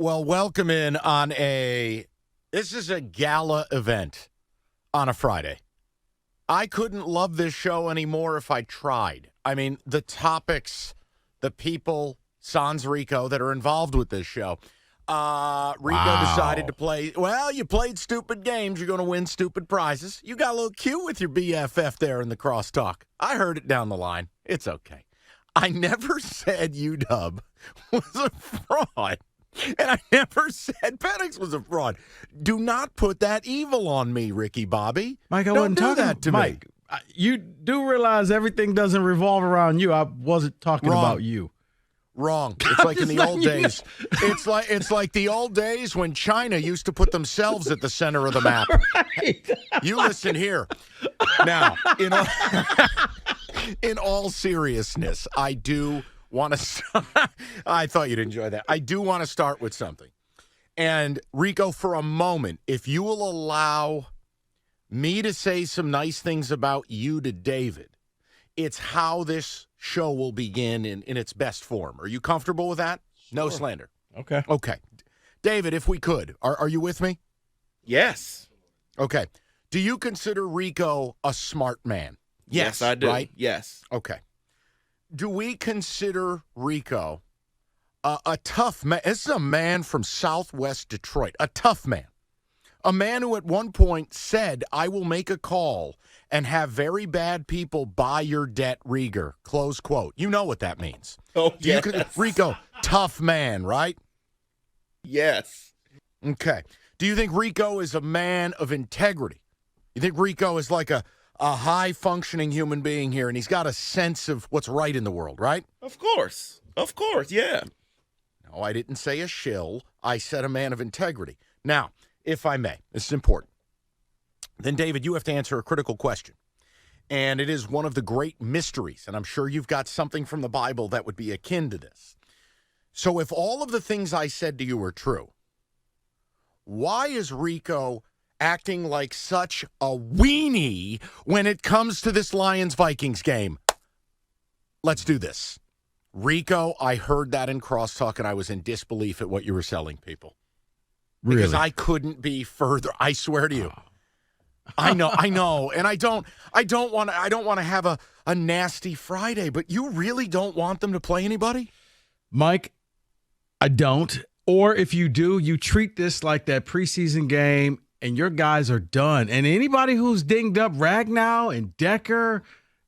Well, welcome in on this is a gala event on a Friday. I couldn't love this show anymore if I tried. I mean, the topics, the people, sans Rico, that are involved with this show. Rico decided to play, well, you played stupid games. You're going to win stupid prizes. You got a little cute with your BFF there in the crosstalk. I heard it down the line. It's okay. I never said UW was a fraud. And I never said Penix was a fraud. Do not put that evil on me, Ricky Bobby. Mike, I Don't wasn't do talking that to Mike, me. You do realize everything doesn't revolve around you. I wasn't talking about you. Wrong. It's like in the old days. It's like the old days when China used to put themselves at the center of the map. Right. You listen here. Now, in all seriousness, I do want to I thought you'd enjoy that. I do want to start with something. And Rico, for a moment, if you will allow me to say some nice things about you to David, it's how this show will begin in its best form. Are you comfortable with that? Sure. No slander. Okay. David, if we could, are you with me? Yes. Okay. Do you consider Rico a smart man? Yes, I do. Right? Yes. Okay. Do we consider Rico a tough man? This is a man from Southwest Detroit, a tough man. A man who at one point said, I will make a call and have very bad people buy your debt, Rieger, close quote. You know what that means. Oh, yes. Rico, tough man, right? Yes. Okay. Do you think Rico is a man of integrity? You think Rico is like a high-functioning human being here, and he's got a sense of what's right in the world, right? Of course, yeah. No, I didn't say a shill. I said a man of integrity. Now, if I may, this is important. Then, David, you have to answer a critical question. And it is one of the great mysteries, and I'm sure you've got something from the Bible that would be akin to this. So if all of the things I said to you are true, why is Rico acting like such a weenie when it comes to this Lions-Vikings game? Let's do this. Rico, I heard that in crosstalk, and I was in disbelief at what you were selling people. Really? Because I couldn't be further. I swear to you. I know, and I don't want to have a nasty Friday, but you really don't want them to play anybody? Mike, I don't. Or if you do, you treat this like that preseason game and your guys are done. And anybody who's dinged up Ragnow and Decker,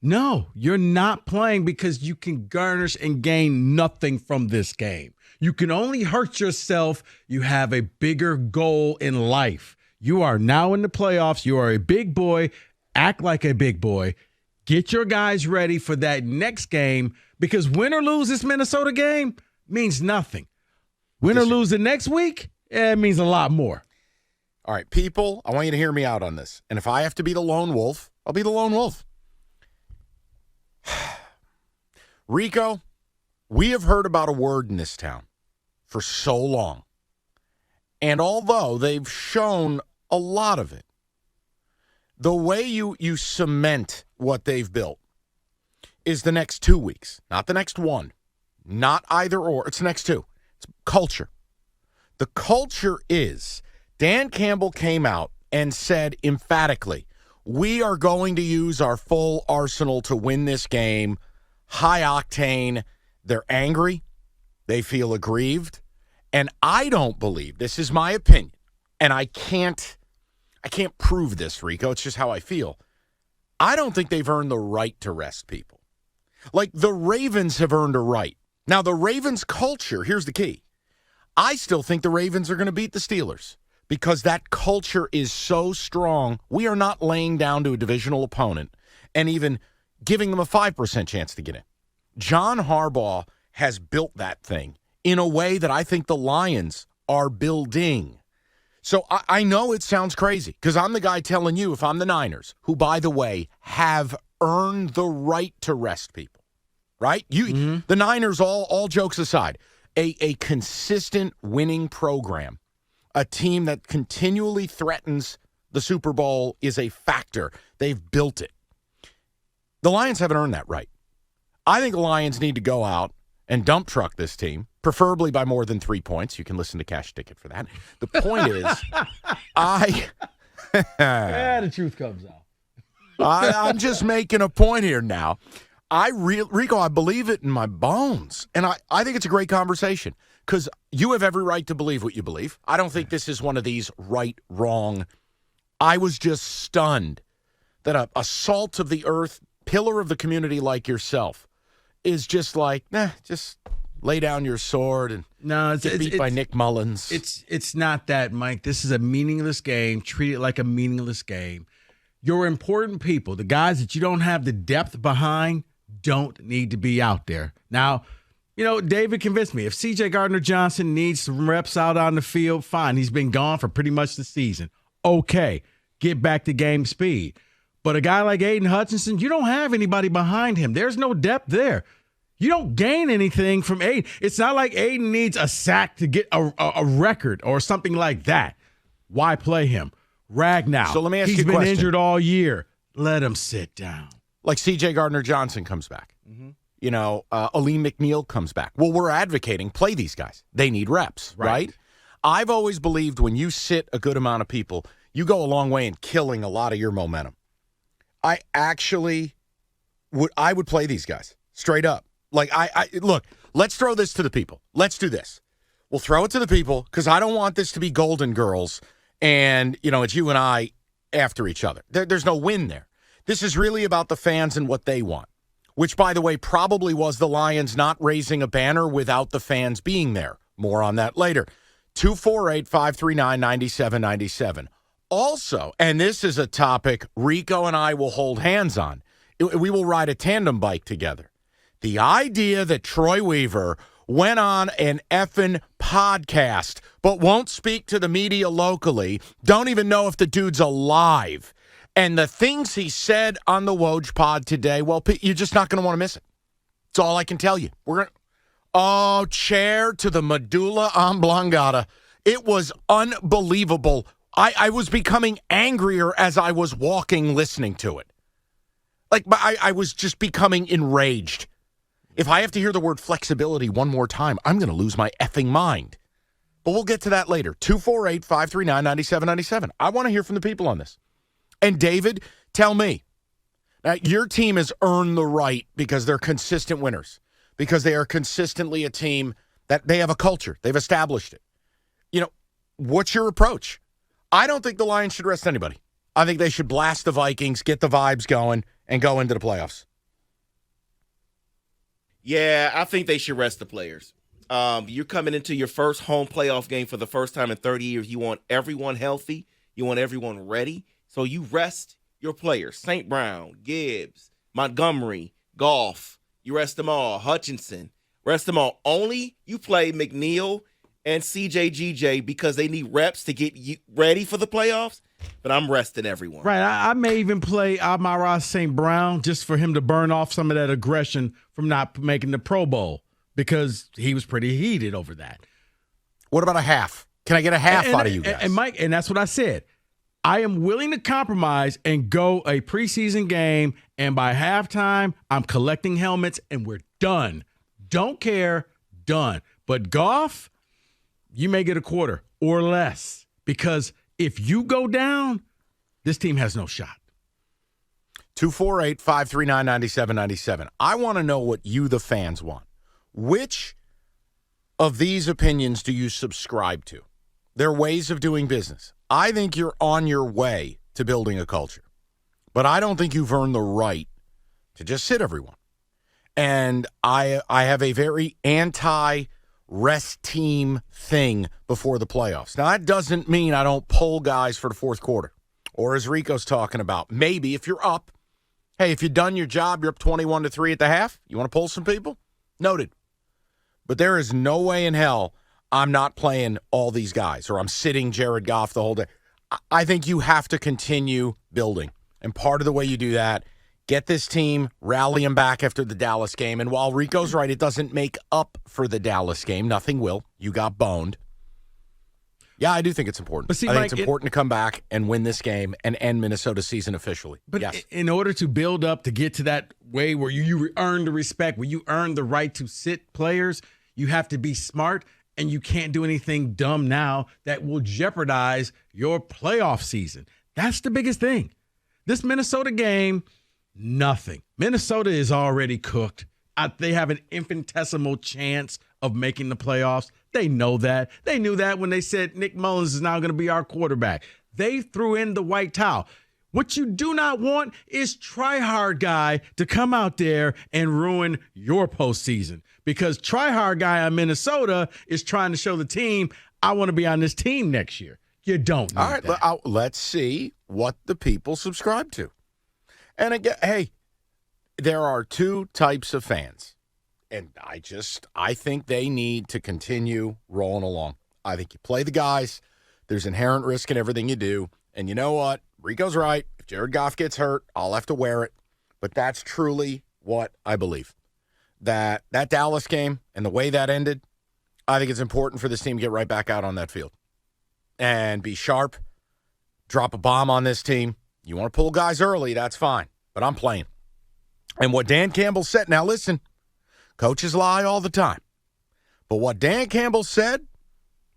no, you're not playing because you can garnish and gain nothing from this game. You can only hurt yourself. You have a bigger goal in life. You are now in the playoffs. You are a big boy. Act like a big boy. Get your guys ready for that next game because win or lose this Minnesota game means nothing. Win or lose the next week, it means a lot more. All right, people, I want you to hear me out on this. And if I have to be the lone wolf, I'll be the lone wolf. Rico, we have heard about a word in this town for so long. And although they've shown a lot of it, the way you cement what they've built is the next 2 weeks, not the next one, not either or. It's the next two. It's culture. The culture is Dan Campbell came out and said emphatically, we are going to use our full arsenal to win this game. High octane. They're angry. They feel aggrieved. And I don't believe, this is my opinion, and I can't prove this, Rico. It's just how I feel. I don't think they've earned the right to rest people. Like the Ravens have earned a right. Now, the Ravens culture, here's the key. I still think the Ravens are going to beat the Steelers because that culture is so strong. We are not laying down to a divisional opponent and even giving them a 5% chance to get in. John Harbaugh has built that thing in a way that I think the Lions are building. So I know it sounds crazy because I'm the guy telling you if I'm the Niners, who, by the way, have earned the right to rest people, right? The Niners, all jokes aside, a consistent winning program, a team that continually threatens the Super Bowl is a factor. They've built it. The Lions haven't earned that right. I think the Lions need to go out and dump truck this team, preferably by more than 3 points. You can listen to Cash Ticket for that. The point is, The truth comes out. I'm just making a point here now. Rico, I believe it in my bones. And I think it's a great conversation because you have every right to believe what you believe. I don't think this is one of these right, wrong. I was just stunned that a salt of the earth, pillar of the community like yourself is just like, just lay down your sword and get beat by Nick Mullins. It's not that, Mike. This is a meaningless game. Treat it like a meaningless game. Your important people, the guys that you don't have the depth behind, don't need to be out there. Now, David convinced me. If C.J. Gardner-Johnson needs some reps out on the field, fine. He's been gone for pretty much the season. Okay, get back to game speed. But a guy like Aiden Hutchinson, you don't have anybody behind him. There's no depth there. You don't gain anything from Aiden. It's not like Aiden needs a sack to get a record or something like that. Why play him? Ragnow. So let me ask you a He's been question. injured all year. Let him sit down. Like C.J. Gardner-Johnson comes back. Mm-hmm. Aleem McNeil comes back. Well, we're advocating play these guys. They need reps, right? I've always believed when you sit a good amount of people, you go a long way in killing a lot of your momentum. I actually would play these guys straight up. Like, look, let's throw this to the people. Let's do this. We'll throw it to the people because I don't want this to be Golden Girls and, it's you and I after each other. There's no win there. This is really about the fans and what they want, which, by the way, probably was the Lions not raising a banner without the fans being there. More on that later. 248-539-9797. Also, and this is a topic Rico and I will hold hands on, we will ride a tandem bike together. The idea that Troy Weaver went on an effing podcast but won't speak to the media locally, don't even know if the dude's alive. And the things he said on the Woj pod today, well, you're just not going to want to miss it. That's all I can tell you. Chair to the medulla oblongata. It was unbelievable. I was becoming angrier as I was walking listening to it. I was just becoming enraged. If I have to hear the word flexibility one more time, I'm going to lose my effing mind. But we'll get to that later. 248-539-9797. I want to hear from the people on this. And David, tell me. Now, your team has earned the right because they're consistent winners, because they are consistently a team that they have a culture. They've established it. What's your approach? I don't think the Lions should rest anybody. I think they should blast the Vikings, get the vibes going, and go into the playoffs. Yeah, I think they should rest the players. You're coming into your first home playoff game for the first time in 30 years. You want everyone healthy. You want everyone ready. So you rest your players. St. Brown, Gibbs, Montgomery, Goff. You rest them all. Hutchinson. Rest them all. Only you play McNeil and CJGJ because they need reps to get you ready for the playoffs. But I'm resting everyone. Right. I may even play Amon-Ra St. Brown just for him to burn off some of that aggression from not making the Pro Bowl because he was pretty heated over that. What about a half? Can I get a half out of you guys? And Mike, and that's what I said. I am willing to compromise and go a preseason game, and by halftime, I'm collecting helmets, and we're done. Don't care, done. But Goff, you may get a quarter or less because if you go down, this team has no shot. 248-539-9797. I want to know what you, the fans, want. Which of these opinions do you subscribe to? They're ways of doing business. I think you're on your way to building a culture. But I don't think you've earned the right to just sit everyone. And I have a very anti-rest team thing before the playoffs. Now, that doesn't mean I don't pull guys for the fourth quarter. Or as Rico's talking about, maybe if you're up, hey, if you've done your job, you're up 21-3 at the half, you want to pull some people? Noted. But there is no way in hell I'm not playing all these guys or I'm sitting Jared Goff the whole day. I think you have to continue building. And part of the way you do that, get this team, rally them back after the Dallas game. And while Rico's right, it doesn't make up for the Dallas game. Nothing will. You got boned. Yeah, I do think it's important. But see, I think Mike, it's important to come back and win this game and end Minnesota's season officially. But yes. in order to build up to get to that way where you earn the respect, where you earn the right to sit players, you have to be smart, and you can't do anything dumb now that will jeopardize your playoff season. That's the biggest thing. This Minnesota game, nothing. Minnesota is already cooked. They have an infinitesimal chance of making the playoffs. They know that. They knew that when they said Nick Mullins is now going to be our quarterback. They threw in the white towel. What you do not want is try-hard guy to come out there and ruin your postseason, because try-hard guy on Minnesota is trying to show the team, I want to be on this team next year. You don't need All right, that. let's see what the people subscribe to. And again, hey, there are two types of fans, and I think they need to continue rolling along. I think you play the guys. There's inherent risk in everything you do. And you know what? Rico's right. If Jared Goff gets hurt, I'll have to wear it. But that's truly what I believe. That Dallas game and the way that ended, I think it's important for this team to get right back out on that field and be sharp, drop a bomb on this team. You want to pull guys early, that's fine. But I'm playing. And what Dan Campbell said, now listen, coaches lie all the time. But what Dan Campbell said,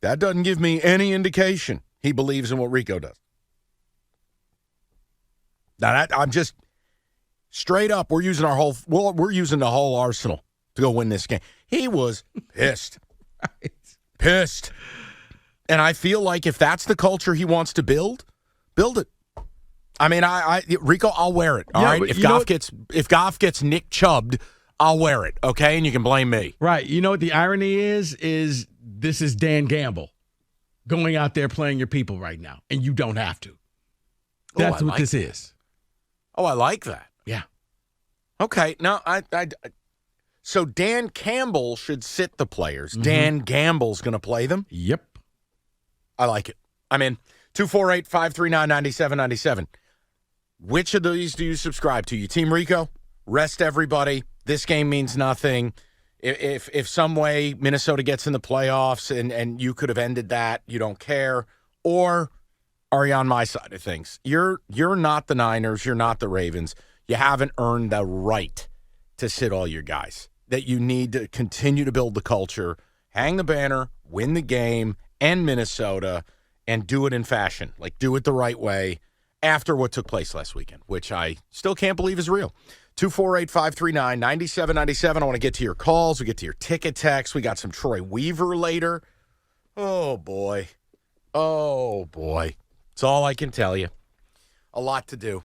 that doesn't give me any indication he believes in what Rico does. Now, I'm just straight up, we're using the whole arsenal to go win this game. He was pissed. Pissed. And I feel like if that's the culture he wants to build it. I mean, Rico, I'll wear it. All right. If Goff gets Nick Chubbed, I'll wear it. Okay, and you can blame me. Right. You know what the irony is this is Dan Gamble going out there playing your people right now, and you don't have to. That's what this is. Oh, I like that. Yeah. Okay. Now, so Dan Campbell should sit the players. Mm-hmm. Dan Gamble's going to play them. Yep. I like it. I'm in. 248-539-9797. Which of these do you subscribe to? You Team Rico? Rest everybody. This game means nothing. If some way Minnesota gets in the playoffs and you could have ended that, you don't care. Or are you on my side of things? You're not the Niners. You're not the Ravens. You haven't earned the right to sit all your guys. That you need to continue to build the culture, hang the banner, win the game, end Minnesota, and do it in fashion. Like, do it the right way after what took place last weekend, which I still can't believe is real. 248-539-9797. I want to get to your calls. We get to your ticket text. We got some Troy Weaver later. Oh, boy. Oh, boy. It's all I can tell you. A lot to do.